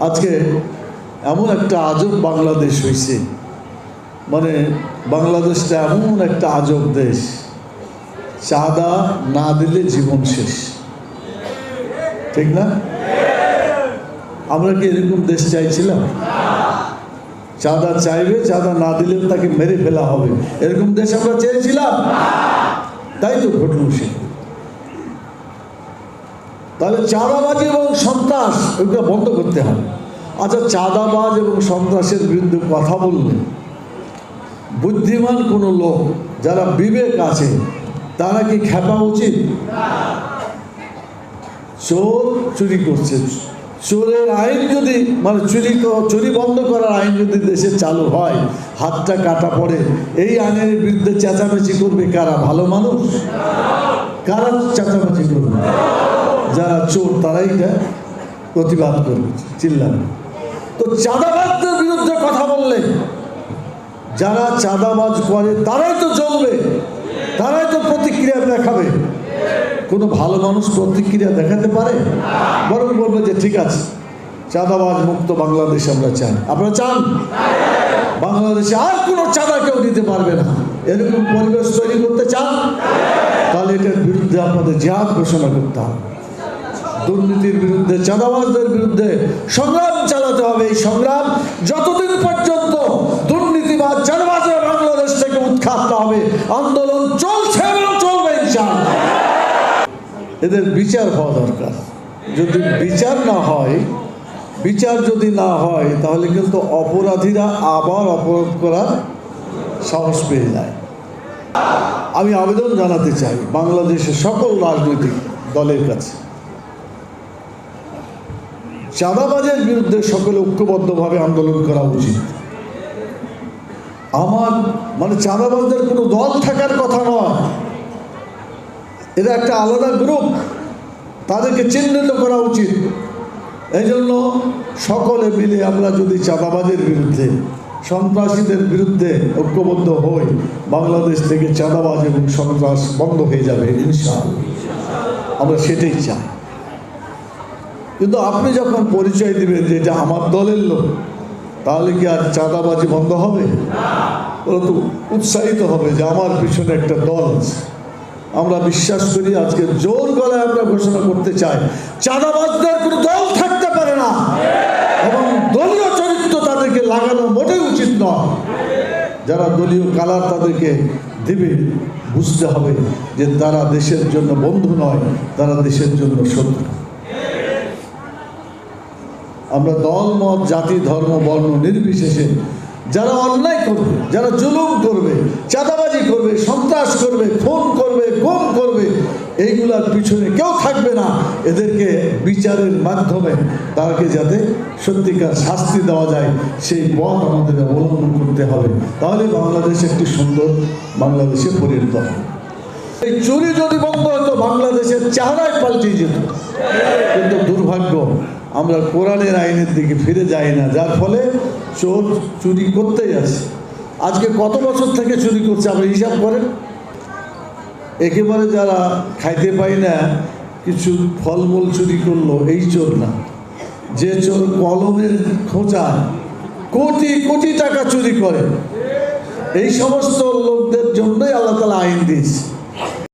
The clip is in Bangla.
আজকে এমন একটা আজব বাংলাদেশ হয়েছে, মানে বাংলাদেশটা এমন একটা আজব দেশ, চাঁদা না দিলে জীবন শেষ। ঠিক না? আমরা কি এরকম দেশ চাইছিলাম? চাঁদা চাইবে, চাঁদা না দিলে তাকে মেরে ফেলা হবে, এরকম দেশ আমরা চেয়েছিলাম? তাই তো ঘটল সে। তাহলে চাঁদাবাজি এবং সন্ত্রাস এগুলো বন্ধ করতে হবে। আচ্ছা, চাঁদাবাজ এবং সন্ত্রাসের বিরুদ্ধে কথা বললে বুদ্ধিমান কোনো লোক যারা বিবেক আছে তারা কি খেপা উচিত? চোর চুরি করছে, চোরের আইন যদি মানে চুরি বন্ধ করার আইন যদি দেশে চালু হয়, হাতটা কাটা পড়ে, এই আইনের বিরুদ্ধে চেঁচামেচি করবে কারা? ভালো মানুষ? কারা চেঁচামেচি করবে? যারা চোর তারাই প্রতিবাদ করবে, চিল্লাবে। তো চাঁদাবাজদের বিরুদ্ধে কথা বললে যারা চাঁদাবাজ করে তারাই তো জ্বলবে, তারাই তো প্রতিক্রিয়া দেখাবে। কোনো ভালো মানুষ প্রতিক্রিয়া দেখাতে পারে? বরং বলবে যে ঠিক আছে, চাঁদাবাজ মুক্ত বাংলাদেশ আমরা চাই। আপনারা চান বাংলাদেশে আর কোনো চাঁদা কেউ দিতে পারবে না, এরকম পরিবেশ তৈরি করতে চান? তাহলে এটার বিরুদ্ধে আপনাদের জিহাদ ঘোষণা করতে হবে। দুর্নীতির বিরুদ্ধে, চাঁদাবাজদের বিরুদ্ধে সংগ্রাম চালাতে হবে। এই সংগ্রাম যতদিন পর্যন্ত দুর্নীতিবাজ চাঁদাবাজের বাংলাদেশ থেকে উৎখাত না হবে, আন্দোলন চলছে এবং চলবে ইনশাআল্লাহ। এদের বিচার হওয়া দরকার। যদি বিচার না হয়, বিচার যদি না হয় তাহলে কিন্তু অপরাধীরা আবার অপরাধ করার সাহস পেয়ে যায়। আমি আবেদন জানাতে চাই বাংলাদেশের সকল রাজনৈতিক দলের কাছে, চাঁদাবাজের বিরুদ্ধে সকলে ঐক্যবদ্ধভাবে আন্দোলন করা উচিত। আমার মানে চাঁদাবাজদের কোনো দল থাকার কথা নয়, এরা একটা আলাদা গ্রুপ, তাদেরকে চিহ্নিত করা উচিত। এই জন্য সকলে মিলে আমরা যদি চাঁদাবাজের বিরুদ্ধে, সন্ত্রাসীদের বিরুদ্ধে ঐক্যবদ্ধ হই, বাংলাদেশ থেকে চাঁদাবাজ এবং সন্ত্রাস বন্ধ হয়ে যাবে ইনশাআল্লাহ। আমরা সেটাই চাই। কিন্তু আপনি যখন পরিচয় দিবেন যে এটা আমার দলের লোক, তাহলে কি আর চাঁদাবাজি বন্ধ হবে? তো উৎসাহিত হবে যে আমার পিছনে একটা দল আছে। আমরা বিশ্বাস করি, আজকে জোর গলায় আমরা ঘোষণা করতে চাই, চাঁদাবাজদের কোনো দল থাকতে পারে না এবং দলীয় চরিত্র তাদেরকে লাগানো মোটেই উচিত নয়। যারা দলীয় কালার তাদেরকে দিবে, বুঝতে হবে যে তারা দেশের জন্য বন্ধু নয়, তারা দেশের জন্য শত্রু। আমরা দল, মত, জাতি, ধর্ম, বর্ণ নির্বিশেষে যারা অন্যায় করবে, যারা জুলুম করবে, চাঁদাবাজি করবে, সন্ত্রাস করবে, খুন করবে, গুম করবে, এইগুলার পিছনে কেউ থাকবে না। এদেরকে বিচারের মাধ্যমে তাকে যাতে সত্যিকার শাস্তি দেওয়া যায়, সেই পথ আমাদের অবলম্বন করতে হবে। তাহলে বাংলাদেশ একটি সুন্দর বাংলাদেশে পরিণত হবে। এই চুরি যদি বন্ধ হতো, বাংলাদেশের চেহারাই পাল্টে যেত। কিন্তু দুর্ভাগ্য, আমরা কোরআনের আইনের দিকে ফিরে যাই না, যার ফলে চোর চুরি করতেই আছে। আজকে কত বছর থেকে চুরি করছে আপনি হিসাব করেন। একেবারে যারা খাইতে পাই না কিছু ফলমূল চুরি করলো, এই চোর না। যে চোর কলমের খোঁচায় কোটি কোটি টাকা চুরি করে, এই সমস্ত লোকদের জন্যই আল্লাহ তাআলা আইন দিয়েছে।